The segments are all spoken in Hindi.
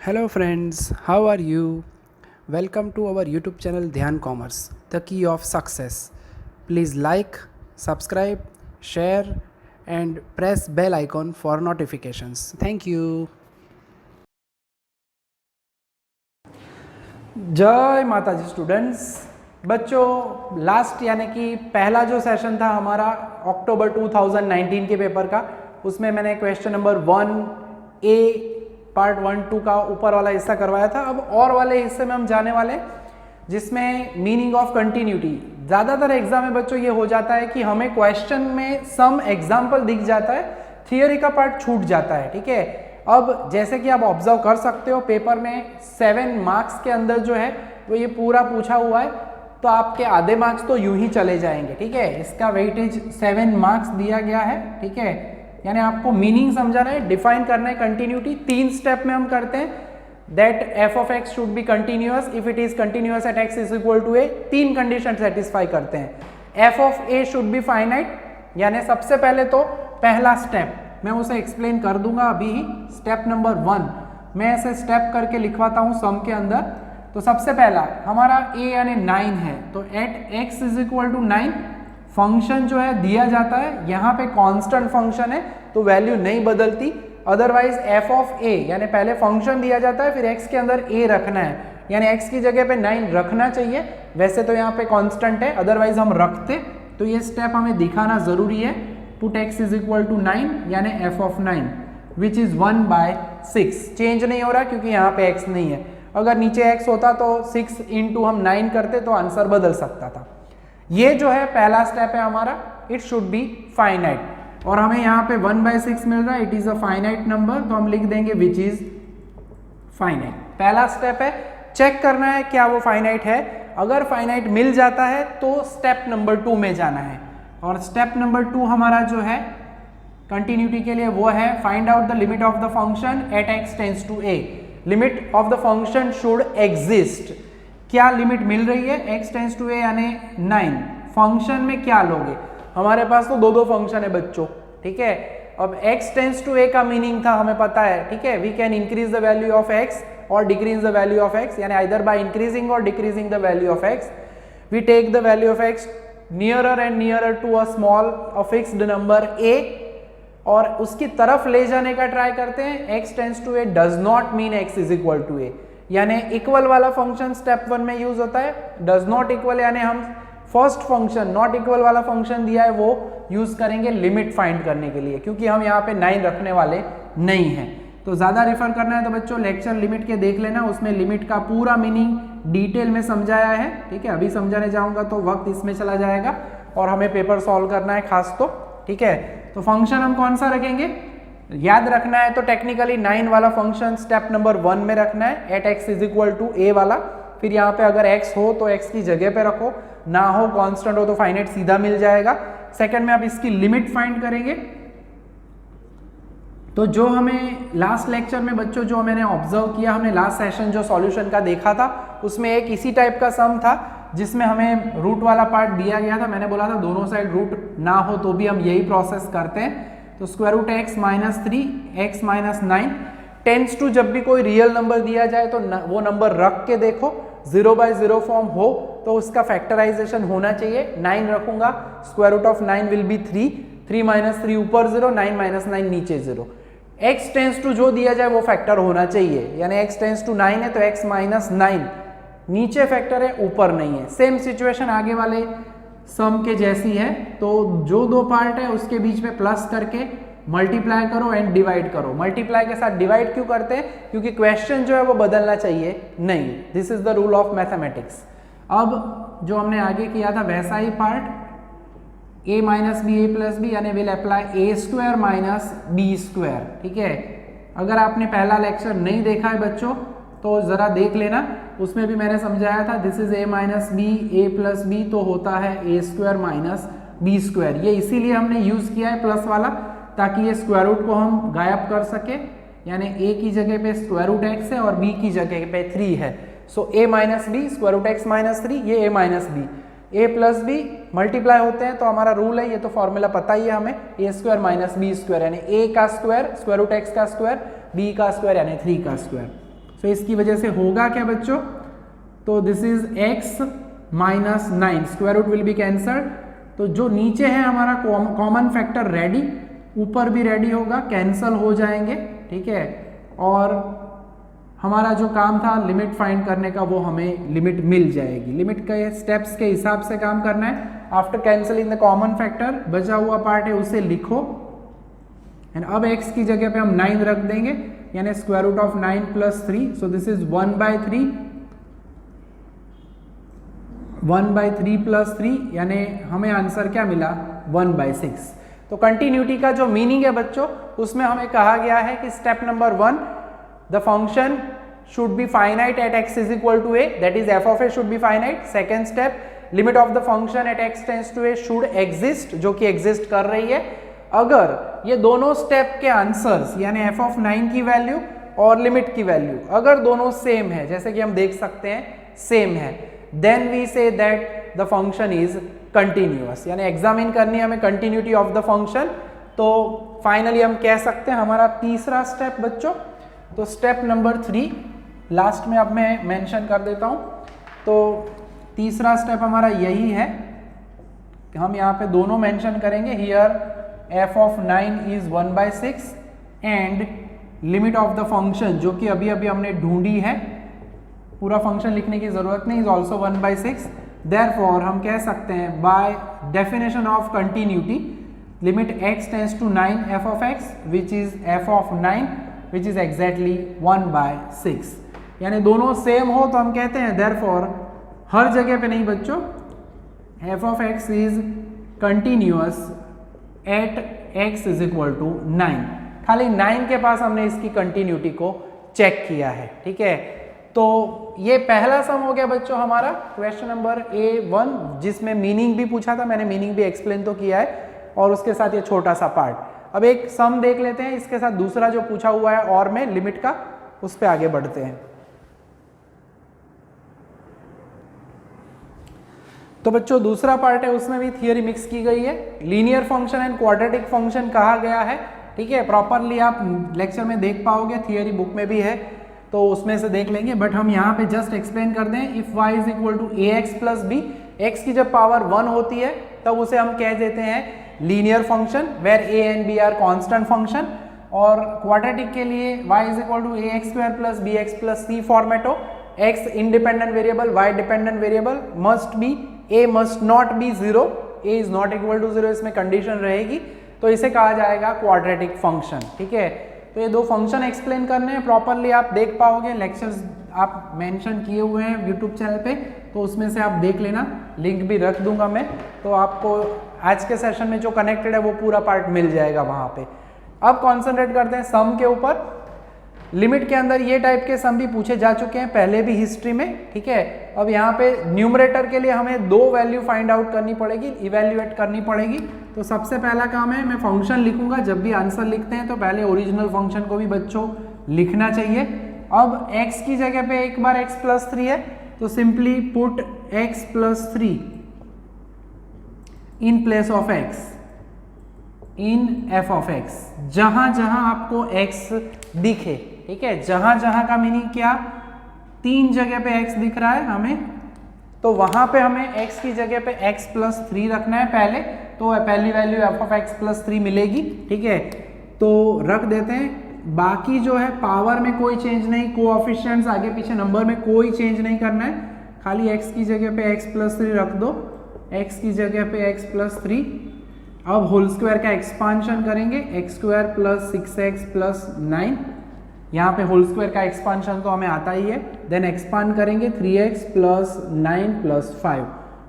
Hello friends, how are you? Welcome to our YouTube channel Dhyan Commerce, the key of success. Please like, subscribe, share and press bell icon for notifications. Thank you. जय माता जी स्टूडेंट्स। बच्चों लास्ट यानी कि पहला जो सेशन था हमारा अक्टूबर 2019 के पेपर का, उसमें मैंने क्वेश्चन नंबर 1A पार्ट 1 2 का ऊपर वाला हिस्सा करवाया था। अब और वाले हिस्से में हम जाने वाले जिसमें मीनिंग ऑफ कंटिन्यूटी। ज़्यादातर एग्जाम में बच्चों ये हो जाता है कि हमें क्वेश्चन में सम एग्जाम्पल दिख जाता है, थियोरी का पार्ट छूट जाता है। ठीक है, अब जैसे कि आप ऑब्जर्व कर सकते हो पेपर में 7 मार्क्स के अंदर जो है वो ये पूरा पूछा हुआ है, तो आपके आधे मार्क्स तो यूं ही चले जाएंगे। ठीक है, इसका वेटेज 7 मार्क्स दिया गया है। ठीक है, यानी आपको मीनिंग समझाना है, डिफाइन करना है कंटिन्यूटी। 3 स्टेप में हम करते हैं। That F of X should be continuous if it is continuous at X is equal to A. 3 condition satisfy करते हैं। F of A should be finite, यानी सबसे पहले तो पहला स्टेप मैं उसे एक्सप्लेन कर दूंगा अभी ही। स्टेप नंबर 1 मैं ऐसे स्टेप करके लिखवाता हूं सम के अंदर। तो सबसे पहला हमारा a यानी 9 है, तो at x is equal to 9 function जो है दिया जाता है। यहाँ पे कांस्टेंट फंक्शन है तो वैल्यू नहीं बदलती। अदरवाइज f ऑफ a यानी पहले फंक्शन दिया जाता है, फिर x के अंदर a रखना है, यानी x की जगह पे 9 रखना चाहिए। वैसे तो यहाँ पे कांस्टेंट है, अदरवाइज हम रखते, तो ये स्टेप हमें दिखाना जरूरी है। Put x is equal to 9 यानी f of 9 which is 1/6। Change नहीं हो रहा क्योंकि यहाँ पे x नहीं है। अगर नीचे x होता तो 6 इंटू हम 9 करते तो आंसर बदल सकता था। ये जो है पहला स्टेप है हमारा, इट शुड बी फाइनाइट। और हमें यहाँ पे 1/6 मिल रहा है, it is a finite number, तो हम लिख देंगे विच इज फाइनाइट। पहला स्टेप है, चेक करना है क्या वो फाइनाइट है। अगर फाइनाइट मिल जाता है तो स्टेप नंबर 2 में जाना है। और स्टेप नंबर 2 हमारा जो है कंटिन्यूटी के लिए वो है find out the limit of the function at x tends to a। Limit of the function should exist. क्या लिमिट मिल रही है? x टेंड्स टू a यानी 9। फंक्शन में क्या लोगे? हमारे पास तो दो फंक्शन है बच्चों। ठीक है, अब x टेंड्स टू a का मीनिंग था हमें पता है। ठीक है, we can increase the value of x और decrease the value of x, यानी आइदर बाय इंक्रीजिंग और decreasing the value of x। We take the value of x nearer and nearer to a small a fixed number a और उसकी तरफ ले जाने का ट्राई करते हैं। x tends to a does not mean x is equal to a, यानी इक्वल वाला फंक्शन स्टेप 1 में यूज होता है। does not equal यानी हम फर्स्ट फंक्शन नॉट इक्वल वाला फंक्शन दिया है वो यूज करेंगे लिमिट फाइंड करने के लिए, क्योंकि हम यहाँ पे 9 रखने वाले नहीं हैं। तो ज्यादा रेफर करना है तो बच्चों लेक्चर लिमिट के देख लेना, उसमें लिमिट का पूरा मीनिंग डिटेल में समझाया है। ठीक है, अभी समझाने जाऊंगा तो वक्त इसमें चला जाएगा और हमें पेपर सॉल्व करना है खास तो। ठीक है, तो फंक्शन हम कौन सा रखेंगे? याद रखना है तो टेक्निकली 9 वाला फंक्शन स्टेप नंबर 1 में रखना है, at x is equal to a वाला। फिर यहाँ पे अगर x हो तो x की जगह पे रखो, ना हो कांस्टेंट हो तो फाइनाइट सीधा मिल जाएगा। सेकंड में आप इसकी लिमिट फाइंड करेंगे। तो जो हमें लास्ट लेक्चर में बच्चों जो मैंने ऑब्जर्व किया, हमने लास्ट सेशन जो सॉल्यूशन का देखा था उसमें एक इसी टाइप का सम था जिसमें हमें रूट वाला पार्ट दिया गया था। मैंने बोला था दोनों साइड रूट ना हो तो भी हम यही प्रोसेस करते हैं। तो square root x minus 3 x minus 9 tends to, जब भी कोई रियल नंबर दिया जाए तो वो नंबर रख के देखो, 0/0 फॉर्म हो तो उसका फैक्टराइजेशन होना चाहिए। 9 रखूंगा, square root of 9 will be 3, 3 minus 3 ऊपर 0, 9 माइनस 9 नीचे 0। x टेंड्स टू जो दिया जाए वो फैक्टर होना चाहिए, यानी x टेंड्स टू 9 है तो x माइनस 9 नीचे फैक्टर है, ऊपर नहीं है। सेम सिचुएशन आगे वाले सम के जैसी है। तो जो दो पार्ट है उसके बीच में प्लस करके मल्टीप्लाई करो एंड डिवाइड करो। मल्टीप्लाई के साथ डिवाइड क्यों करते हैं? क्योंकि क्वेश्चन जो है वो बदलना चाहिए नहीं। This is the rule of mathematics. अब जो हमने आगे किया था वैसा ही part a minus b a plus b, यानी will apply a square minus b square. ठीक है, अगर आपने पहला लेक्चर नहीं देखा है बच्चों तो जरा देख लेना, उसमें भी मैंने समझाया था this is a minus b a plus b, तो होता है a square minus b square. ये इसीलिए हमने यूज किया है प्लस वाला, ताकि ये स्क्वायर रूट को हम गायब कर सके, यानी a की जगह पे स्क्वायर रूट x है और b की जगह पे 3 है। So a minus b square root x minus 3, ये a minus b, a plus b multiply होते हैं तो हमारा रूल है, ये तो फॉर्मूला पता ही है हमें, ए स्क्वायर माइनस बी स्क्वायर, यानी a का स्क्वायर स्क्वायर रूट x का स्क्वायर, b का स्क्वायर यानी 3 का स्क्वायर। सो इसकी वजह से होगा क्या बच्चों, तो this is x minus 9, square root will be cancelled. तो जो नीचे है हमारा कॉमन फैक्टर रेडी, ऊपर भी रेडी होगा, कैंसल हो जाएंगे, ठीक है। और हमारा जो काम था लिमिट फाइंड करने का, वो हमें लिमिट मिल जाएगी। लिमिट के स्टेप्स के हिसाब से काम करना है। After cancelling the common factor, बचा हुआ पार्ट है उसे लिखो, एंड अब x की जगह पे हम 9 रख देंगे, यानी square root of 9 plus 3, so this is 1/3, 1/3 plus 3, यानी हमें आंसर क्या मिला 1/6। तो कंटिन्यूटी का जो मीनिंग है बच्चों, उसमें हमें कहा गया है कि step number 1, the function should be finite at x is equal to a, that is f of a should be finite. Second step, limit of the function at x tends to a should exist, जो कि एग्जिस्ट कर रही है। अगर ये दोनों स्टेप के आंसर्स यानी f of 9 की वैल्यू और लिमिट की वैल्यू अगर दोनों सेम है, जैसे कि हम देख सकते हैं सेम है, then we say that the function is continuous, यानी एग्जामिन करनी है हमें कंटिन्यूटी ऑफ द फंक्शन। तो फाइनली हम कह सकते हैं हमारा तीसरा स्टेप बच्चों, तो स्टेप नंबर 3 लास्ट में अब मैं मेंशन कर देता हूं। तो तीसरा स्टेप हमारा यही है कि हम यहाँ पे दोनों मेंशन करेंगे, here f of 9 is 1/6 and limit of the function, जो कि अभी अभी हमने ढूंढी है, पूरा फंक्शन लिखने की जरूरत नहीं, इज ऑल्सो 1/6। देयरफॉर हम कह सकते हैं by definition of continuity, limit x tends to 9 f of x which is f of 9 which is exactly 1/6, यानी दोनों सेम हो तो हम कहते हैं देयरफॉर, हर जगह पे नहीं बच्चों, f of x is continuous at x is equal to 9, खाली 9 के पास हमने इसकी कंटिन्यूटी को चेक किया है, ठीक है। तो ये पहला सम हो गया बच्चों हमारा क्वेश्चन नंबर A1, जिसमें मीनिंग भी पूछा था, मैंने मीनिंग भी एक्सप्लेन तो किया है, और उसके साथ ये छोटा सा पार्ट। अब एक सम देख लेते हैं, इसके साथ दूसरा जो पूछा हुआ है और में लिमिट का, उस पर आगे बढ़ते हैं। तो बच्चों दूसरा पार्ट है, उसमें भी थियरी मिक्स की गई है, linear function and quadratic function कहा गया है, ठीक है। प्रॉपरली आप लेक्चर में देख पाओगे, थियरी बुक में भी है, तो उसमें से देख लेंगे, बट हम यहाँ पे जस्ट एक्सप्लेन कर दें। If y is equal to ax plus b, x की जब पावर 1 होती है तब उसे हम कह देते हैं linear function, where a and b are constant function. और क्वाड्रेटिक के लिए y is equal to ax square plus bx plus c format हो, x independent variable, y dependent variable, must be a must not be 0, a is not equal to 0, इसमें कंडीशन रहेगी, तो इसे कहा जाएगा क्वाड्रेटिक फंक्शन, ठीक है। तो ये दो फंक्शन एक्सप्लेन करने हैं, प्रॉपरली आप देख पाओगे, लेक्चर्स आप मेंशन किए हुए हैं यूट्यूब चैनल पे, तो उसमें से आप देख लेना, लिंक भी रख दूंगा मैं, तो आपको आज के सेशन में जो कनेक्टेड है वो पूरा पार्ट मिल जाएगा वहाँ पे। अब कॉन्सेंट्रेट करते हैं सम के ऊपर। लिमिट के अंदर ये टाइप के सम भी पूछे जा चुके हैं पहले भी हिस्ट्री में, ठीक है। अब यहाँ पे न्यूमरेटर के लिए हमें दो वैल्यू फाइंड आउट करनी पड़ेगी, इवेल्युएट करनी पड़ेगी। तो सबसे पहला काम है, मैं फंक्शन लिखूंगा, जब भी आंसर लिखते हैं तो पहले ओरिजिनल फंक्शन को भी बच्चों लिखना चाहिए। अब x की जगह पे एक बार x प्लस 3 है, तो simply put x plus 3 in place of x in f of x, जहां जहां आपको x दिखे, ठीक है। जहां जहां का मीनिंग क्या, 3 जगह पे x दिख रहा है हमें, तो वहां पे हमें x की जगह पे x प्लस 3 रखना है पहले, तो पहली value f of x plus 3 मिलेगी, ठीक है। तो रख देते हैं, बाकी जो है पावर में कोई चेंज नहीं, कोएफिशिएंट्स आगे पीछे नंबर में कोई चेंज नहीं करना है, खाली x की जगह पे x प्लस 3 रख दो, x की जगह पे x प्लस 3। अब होल स्क्वायर का एक्सपांशन करेंगे, x square plus 6x plus 9, यहाँ पे होल स्क्वायर का एक्सपांशन तो हमें आता ही है, देन एक्सपांड करेंगे 3x plus 9 plus 5।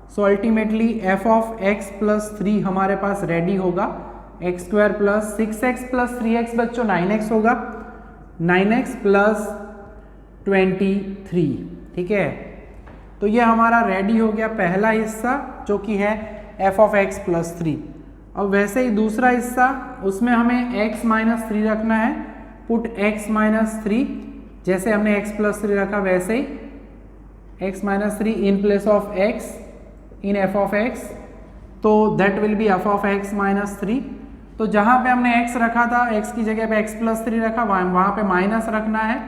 So ultimately f of x plus 3 हमारे पास रेडी होगा, x square plus 6x plus 3x बच्चों 9x होगा, 9x प्लस 23, ठीक है। तो ये हमारा रेडी हो गया पहला हिस्सा, जो कि है f ऑफ x प्लस 3। अब वैसे ही दूसरा हिस्सा, उसमें हमें x माइनस 3 रखना है, पुट x माइनस 3, जैसे हमने x प्लस 3 रखा वैसे ही x minus 3 in place of x in f of x, तो that will B f of x minus 3। तो जहां पे हमने x रखा था, x की जगह पे x प्लस 3 रखा, वहां पे माइनस रखना है,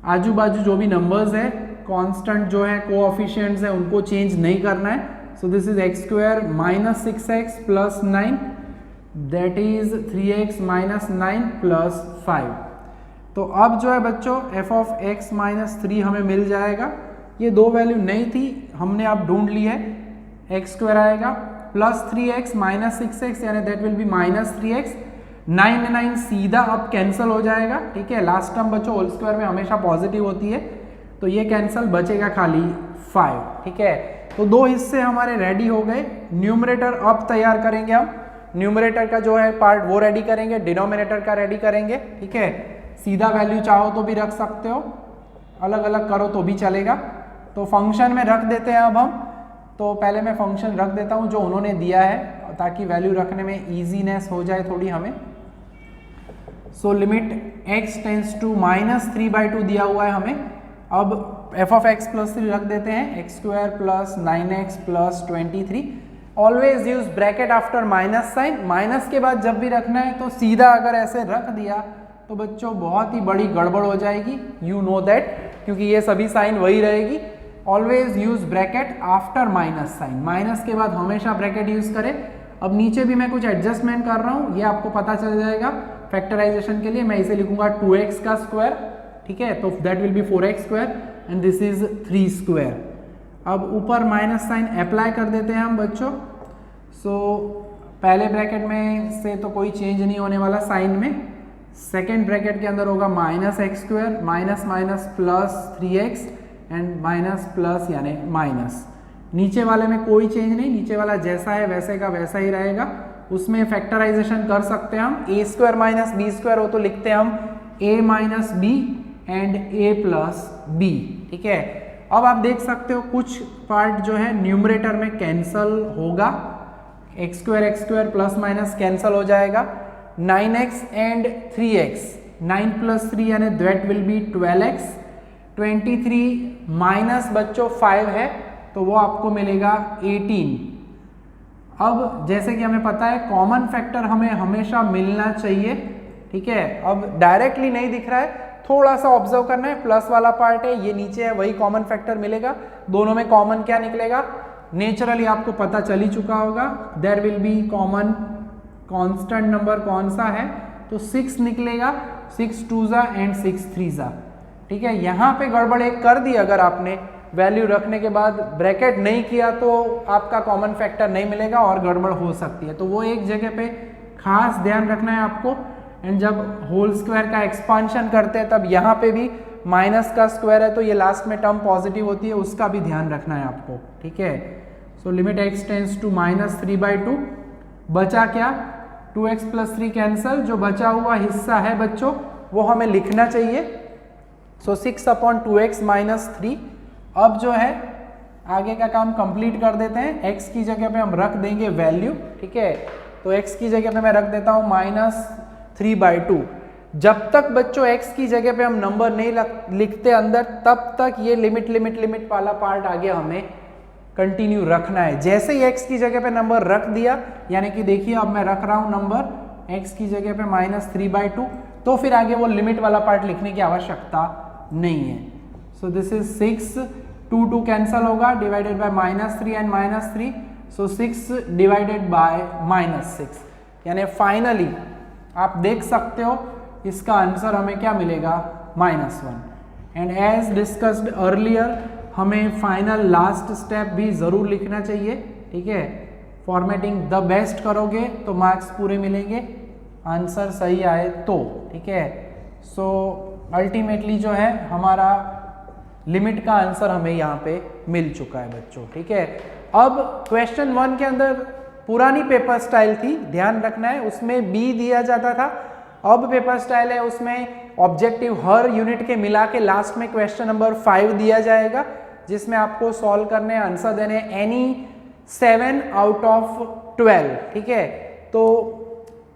आजू बाजू जो भी नंबर्स है, कांस्टेंट जो है, कोएफिशिएंट्स है, उनको चेंज नहीं करना है। सो this is x square minus 6x plus 9, that is 3x minus 9 plus 5। तो अब जो है बच्चों एफ ऑफ x माइनस 3 हमें मिल जाएगा। ये दो वैल्यू नहीं थी, हमने अब ढूंढ ली है। एक्स स्क्वायर आएगा प्लस 3x माइनस 6x, यानी that will B minus 3x। 9 9 सीधा अब कैंसिल हो जाएगा, ठीक है। लास्ट टर्म बच्चों होल स्क्वायर में हमेशा पॉजिटिव होती है, तो ये कैंसिल, बचेगा खाली 5, ठीक है। तो दो हिस्से हमारे रेडी हो गए। न्यूमरेटर अब तैयार करेंगे हम। न्यूमरेटर का जो है पार्ट वो रेडी करेंगे, डिनोमिनेटर का रेडी करेंगे, ठीक है। सीधा वैल्यू चाहो तो भी रख सकते हो, अलग अलग करो तो भी चलेगा। तो फंक्शन में रख देते हैं अब हम। तो पहले मैं फंक्शन रख देता हूँ जो उन्होंने दिया है, ताकि वैल्यू रखने में ईजीनेस हो जाए थोड़ी हमें। So limit x tends to minus 3/2 दिया हुआ है हमें। अब एफ ऑफ एक्स प्लस 3 रख देते हैं, x square plus 9x plus 23। Always use bracket after minus sign. Minus के बाद जब भी रखना है तो सीधा अगर ऐसे रख दिया तो बच्चों बहुत ही बड़ी गड़बड़ हो जाएगी, यू नो दैट, क्योंकि ये सभी साइन वही रहेगी। Always use bracket after minus sign, minus के बाद हमेशा ब्रैकेट यूज करें। अब नीचे भी मैं कुछ एडजस्टमेंट कर रहा हूँ, ये आपको पता चल जाएगा फैक्टराइजेशन के लिए। मैं इसे लिखूंगा 2x का स्क्वायर, ठीक है, तो that will B 4x square and this is 3 square. अब ऊपर माइनस साइन अप्लाई कर देते हैं हम बच्चों। सो पहले ब्रैकेट में से तो कोई चेंज नहीं होने वाला साइन में। सेकेंड ब्रैकेट के अंदर होगा minus x square, minus minus plus 3x and minus plus यानी माइनस। नीचे वाले में कोई चेंज नहीं, नीचे वाला जैसा है वैसे का वैसा ही रहेगा। उसमें फैक्टराइजेशन कर सकते हैं हम। A square minus b square हो तो लिखते हैं हम a minus b and a plus b, ठीक है। अब आप देख सकते हो कुछ पार्ट जो है न्यूमरेटर में कैंसल होगा। X square plus minus cancel हो जाएगा। 9x एंड 3x, 9 प्लस 3 यानी that will B 12x। 23 minus बच्चों 5 है तो वो आपको मिलेगा 18। अब जैसे कि हमें पता है कॉमन फैक्टर हमें हमेशा मिलना चाहिए, ठीक है। अब डायरेक्टली नहीं दिख रहा है, थोड़ा सा ऑब्जर्व करना है। प्लस वाला पार्ट है, ये नीचे है, वही कॉमन फैक्टर मिलेगा। दोनों में कॉमन क्या निकलेगा, नेचुरली आपको पता चल ही चुका होगा। There will be common constant number कौन सा है, तो 6 निकलेगा। 6 2 एंड 6 3, ठीक है। यहाँ पे गड़बड़ एक कर दी, अगर आपने वैल्यू रखने के बाद ब्रैकेट नहीं किया तो आपका कॉमन फैक्टर नहीं मिलेगा और गड़बड़ हो सकती है। तो वो एक जगह पे खास ध्यान रखना है आपको। एंड जब होल स्क्वायर का एक्सपांशन करते हैं तब यहाँ पे भी माइनस का स्क्वायर है तो ये लास्ट में टर्म पॉजिटिव होती है, उसका भी ध्यान रखना है आपको, ठीक है। So limit x tends to minus 3/2। बचा क्या, 2x प्लस 3 कैंसल। जो बचा हुआ हिस्सा है बच्चों वो हमें लिखना चाहिए। सो 6/2x माइनस 3। अब जो है आगे का काम कंप्लीट कर देते हैं। x की जगह पे हम रख देंगे वैल्यू, ठीक है। तो x की जगह पे मैं रख देता हूँ माइनस 3/2। जब तक बच्चों x की जगह पे हम नंबर नहीं लिखते अंदर, तब तक ये लिमिट वाला पार्ट आगे हमें कंटिन्यू रखना है। जैसे ही x की जगह पे नंबर रख दिया, यानी कि देखिए अब मैं रख रहा हूँ नंबर x की जगह पे माइनस 3/2, तो फिर आगे वो लिमिट वाला पार्ट लिखने की आवश्यकता नहीं है। सो दिस इज 6, 2 कैंसल होगा, divided by minus 3 and minus 3। So 6 divided by minus 6, यानी फाइनली आप देख सकते हो इसका आंसर हमें क्या मिलेगा, -1। एंड एज डिस्कस्ड अर्लियर, हमें फाइनल लास्ट स्टेप भी ज़रूर लिखना चाहिए, ठीक है। फॉर्मेटिंग द बेस्ट करोगे तो मार्क्स पूरे मिलेंगे, आंसर सही आए तो, ठीक है। सो अल्टीमेटली जो है हमारा लिमिट का आंसर हमें यहाँ पे मिल चुका है बच्चों, ठीक है। अब क्वेश्चन 1 के अंदर पुरानी पेपर स्टाइल थी, ध्यान रखना है, उसमें बी दिया जाता था। अब पेपर स्टाइल है, उसमें ऑब्जेक्टिव हर यूनिट के मिला के लास्ट में क्वेश्चन नंबर 5 दिया जाएगा, जिसमें आपको सॉल्व करने, आंसर देने एनी 7 आउट ऑफ 12, ठीक है। तो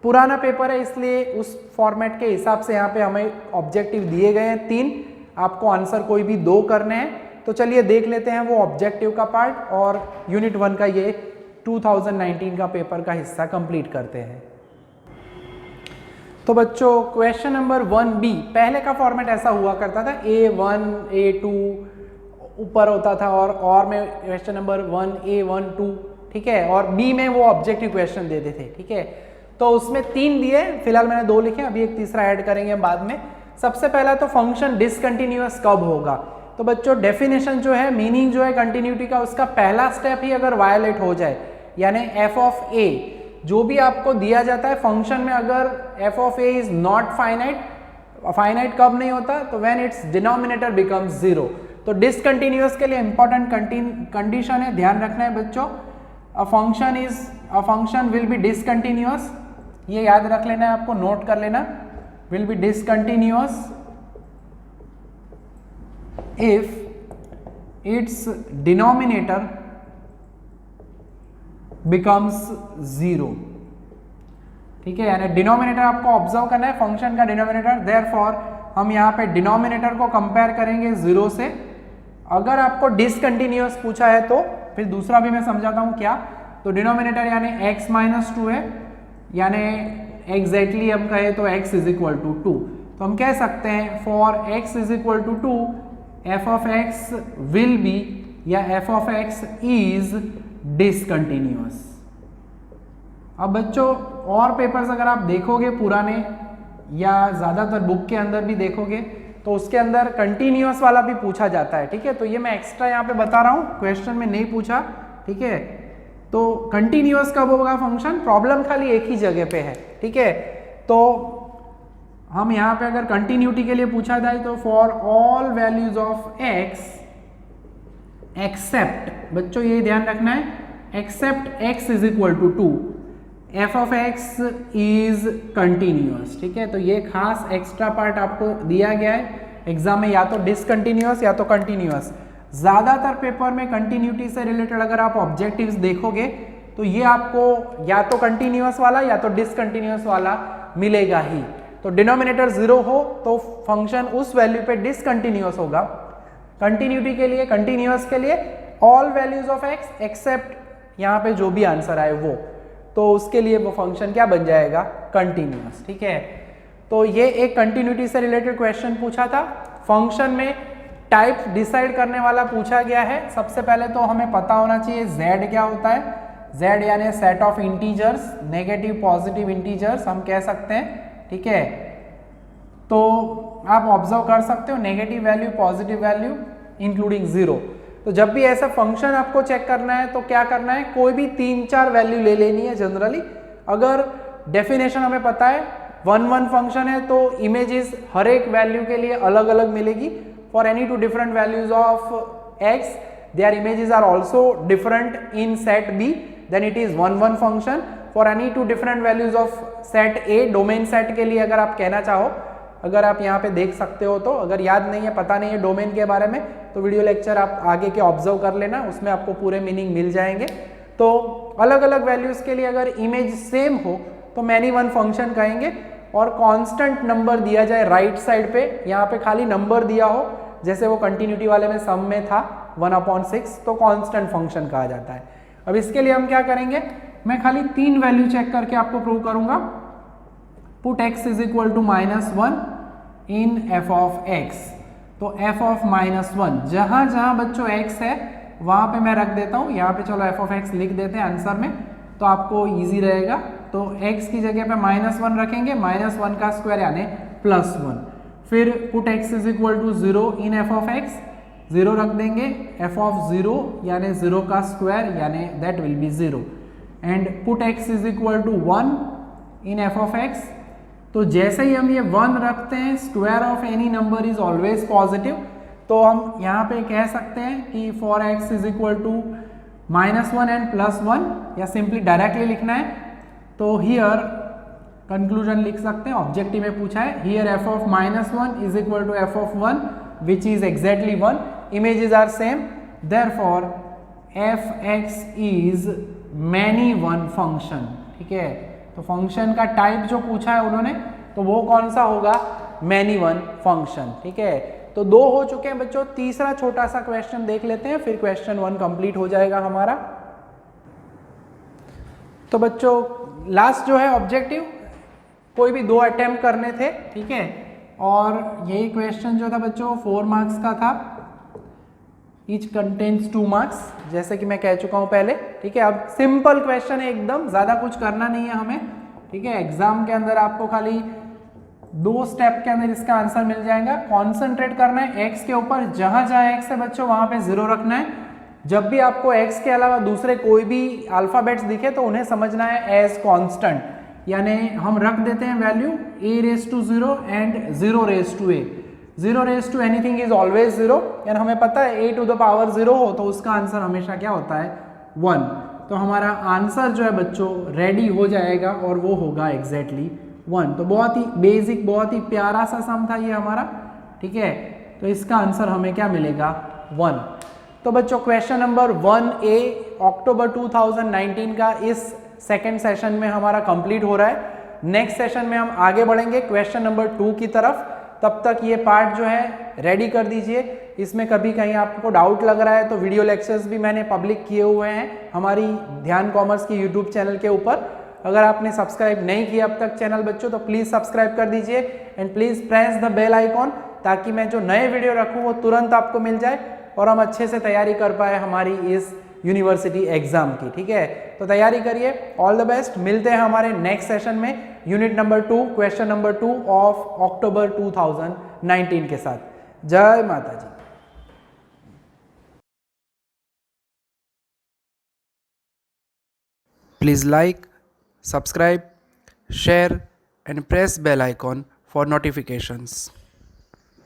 पुराना पेपर है इसलिए उस फॉर्मेट के हिसाब से यहाँ पे हमें ऑब्जेक्टिव दिए गए हैं 3, आपको आंसर कोई भी 2 करने हैं। तो चलिए देख लेते हैं वो ऑब्जेक्टिव का पार्ट और यूनिट 1 का ये 2019 का पेपर का हिस्सा कंप्लीट करते हैं। तो बच्चों क्वेश्चन नंबर 1B, पहले का फॉर्मेट ऐसा हुआ करता था, A1 A2 ऊपर होता था और में क्वेश्चन नंबर 1 A1 2, ठीक है, और बी में वो ऑब्जेक्टिव क्वेश्चन देते थे, ठीक है। तो उसमें 3 दिए, फिलहाल मैंने 2 लिखे, अभी एक तीसरा ऐड करेंगे बाद में। सबसे पहला तो फंक्शन डिसकंटिन्यूअस कब होगा। तो बच्चों डेफिनेशन जो है, मीनिंग जो है कंटिन्यूटी का, उसका पहला स्टेप ही अगर वायलेट हो जाए, यानी एफ ऑफ ए जो भी आपको दिया जाता है फंक्शन में, अगर F of A is not finite, finite कब नहीं होता, तो व्हेन इट्स डिनोमिनेटर बिकम्स 0। तो डिसकंटिन्यूअस के लिए इंपॉर्टेंट कंडीशन है, ध्यान रखना है बच्चों। A function will be discontinuous, ये याद रख लेना है आपको, नोट कर लेना, will be discontinuous if it's denominator becomes 0, ठीक है। यानी डिनोमिनेटर आपको ऑब्जर्व करना है, फंक्शन का डिनोमिनेटर, देयरफॉर हम यहाँ पे डिनोमिनेटर को कंपेयर करेंगे 0 से। अगर आपको डिसकंटिन्यूअस पूछा है तो फिर दूसरा भी मैं समझाता हूँ क्या। तो डिनोमिनेटर यानी x माइनस 2 है, यानी एग्जैक्टली हम कहें तो x इज इक्वल टू 2। तो हम कह सकते हैं for x is equal to 2 f of x will be, या f of x is discontinuous. अब बच्चों और पेपर्स अगर आप देखोगे पुराने या ज़्यादातर बुक के अंदर भी देखोगे तो उसके अंदर कंटिन्यूअस वाला भी पूछा जाता है, ठीक है। तो ये मैं एक्स्ट्रा यहाँ पे बता रहा हूँ, क्वेश्चन में नहीं पूछा, ठीक है। तो कंटिन्यूअस कब होगा फंक्शन, प्रॉब्लम खाली एक ही जगह पे है, ठीक है। तो हम यहाँ पे अगर कंटिन्यूटी के लिए पूछा जाए तो for all values of x except, बच्चों ये ध्यान रखना है, except x is equal to 2 f of x is continuous, ठीक है। तो ये खास एक्स्ट्रा पार्ट आपको दिया गया है एग्जाम में, या तो डिसकंटिन्यूअस या तो कंटिन्यूअस। ज्यादातर पेपर में कंटिन्यूटी से रिलेटेड अगर आप ऑब्जेक्टिव्स देखोगे तो ये आपको या तो कंटिन्यूअस वाला या तो डिसकंटिन्यूअस वाला मिलेगा ही। तो डिनोमिनेटर 0 हो तो फंक्शन उस वैल्यू पे डिसकंटिन्यूअस होगा। कंटिन्यूटी के लिए, कंटिन्यूअस के लिए all values of x except यहाँ पे जो भी आंसर आए वो, तो उसके लिए वो फंक्शन क्या बन जाएगा, कंटिन्यूअस, ठीक है। तो ये एक कंटिन्यूटी से रिलेटेड क्वेश्चन पूछा था। फंक्शन में टाइप डिसाइड करने वाला पूछा गया है। सबसे पहले तो हमें पता होना चाहिए z क्या होता है। z यानी set of integers, negative positive integers हम कह सकते हैं, ठीक है। तो आप ऑब्जर्व कर सकते हो negative value, positive value including 0। तो जब भी ऐसा फंक्शन आपको चेक करना है तो क्या करना है, कोई भी 3-4 वैल्यू ले लेनी है जनरली। अगर डेफिनेशन हमें पता है 1-1 फंक्शन है तो इमेजेस हर एक वैल्यू के लिए अलग अलग मिलेगी। For any 2 different values of x their images are also different in set B, then it is 1-1 function. For any 2 different values of set A, domain set के लिए अगर आप कहना चाहो, अगर आप यहाँ पे देख सकते हो तो, अगर याद नहीं है, पता नहीं है डोमेन के बारे में, तो वीडियो लेक्चर आप आगे के ऑब्जर्व कर लेना, उसमें आपको पूरे मीनिंग मिल जाएंगे। तो अलग अलग वैल्यूज के लिए अगर इमेज सेम हो तो मैनी वन फंक्शन कहेंगे। और कांस्टेंट नंबर दिया जाए राइट साइड पे, यहाँ पे खाली नंबर दिया हो, जैसे वो कंटिन्यूटी वाले में सम में था 1/6, तो कांस्टेंट फंक्शन कहा जाता है। अब इसके लिए हम क्या करेंगे, मैं खाली 3 वैल्यू चेक करके आपको प्रूव करूंगा। Put x is equal to -1 in f of x। तो f ऑफ -1 जहां जहां बच्चों x है वहां पे मैं रख देता हूं, यहाँ पे चलो f ऑफ x लिख देते हैं आंसर में, तो आपको इजी रहेगा। तो x की जगह पे -1 रखेंगे, -1 का स्क्वायर यानी +1। फिर put x is equal to 0 in f of x, 0 रख देंगे, f ऑफ 0 यानी 0 का स्क्वायर यानी that will be 0। And put x is equal to 1 in f of x। तो जैसे ही हम ये 1 रखते हैं, square of any number is always positive, तो हम यहाँ पे कह सकते हैं कि for x is equal to -1 and +1, या सिंपली डायरेक्टली लिखना है तो हियर कंक्लूजन लिख सकते हैं, ऑब्जेक्टिव में पूछा है here f of -1 is equal to f of 1 which is exactly 1, images are same, therefore f(x) is many one function, ठीक है। तो फंक्शन का टाइप जो पूछा है उन्होंने, तो वो कौन सा होगा, मैनी वन फंक्शन, ठीक है। तो 2 हो चुके हैं बच्चों, तीसरा छोटा सा क्वेश्चन देख लेते हैं, फिर क्वेश्चन 1 कंप्लीट हो जाएगा हमारा। तो बच्चों लास्ट जो है ऑब्जेक्टिव, कोई भी 2 अटेम्प्ट करने थे, ठीक है। और यही क्वेश्चन जो था बच्चों 4 मार्क्स का था, ईच कंटेन्स 2 मार्क्स, जैसे कि मैं कह चुका हूँ पहले, ठीक है। अब सिंपल क्वेश्चन है एकदम, ज़्यादा कुछ करना नहीं है हमें, ठीक है। एग्जाम के अंदर आपको खाली 2 स्टेप के अंदर इसका आंसर मिल जाएगा। कॉन्सेंट्रेट करना है एक्स के ऊपर, जहां जहां एक्स है बच्चों वहां पे 0 रखना है। जब भी आपको एक्स के अलावा दूसरे कोई भी अल्फाबेट्स दिखे तो उन्हें समझना है एज कांस्टेंट, यानी हम रख देते हैं value a⁻0 and 0⁻a। 0⁻ anything is always 0, यानी हमें पता है a⁻0 हो तो उसका आंसर हमेशा क्या होता है 1। तो हमारा आंसर जो है बच्चों रेडी हो जाएगा और वो होगा एग्जैक्टली 1। तो बहुत ही बेसिक, बहुत ही प्यारा सा सम था ये हमारा, ठीक है। तो इसका आंसर हमें क्या मिलेगा 1। तो बच्चों क्वेश्चन नंबर 1A अक्टूबर 2019 का इस सेकंड सेशन में हमारा कंप्लीट हो रहा है। नेक्स्ट सेशन में हम आगे बढ़ेंगे क्वेश्चन नंबर 2 की तरफ। तब तक ये पार्ट जो है रेडी कर दीजिए। इसमें कभी कहीं आपको डाउट लग रहा है तो वीडियो लेक्चर्स भी मैंने पब्लिक किए हुए हैं हमारी ध्यान कॉमर्स की यूट्यूब चैनल के ऊपर। अगर आपने सब्सक्राइब नहीं किया अब तक चैनल बच्चों तो प्लीज़ सब्सक्राइब कर दीजिए and please press the bell icon, ताकि मैं जो नए वीडियो रखूँ वो तुरंत आपको मिल जाए और हम अच्छे से तैयारी कर पाए हमारी इस यूनिवर्सिटी एग्जाम की, ठीक है। तो तैयारी करिए, ऑल द बेस्ट। मिलते हैं हमारे नेक्स्ट सेशन में unit number 2 question number 2 of October 2019 के साथ। जय माता जी। Please like, subscribe, share and press bell icon for notifications.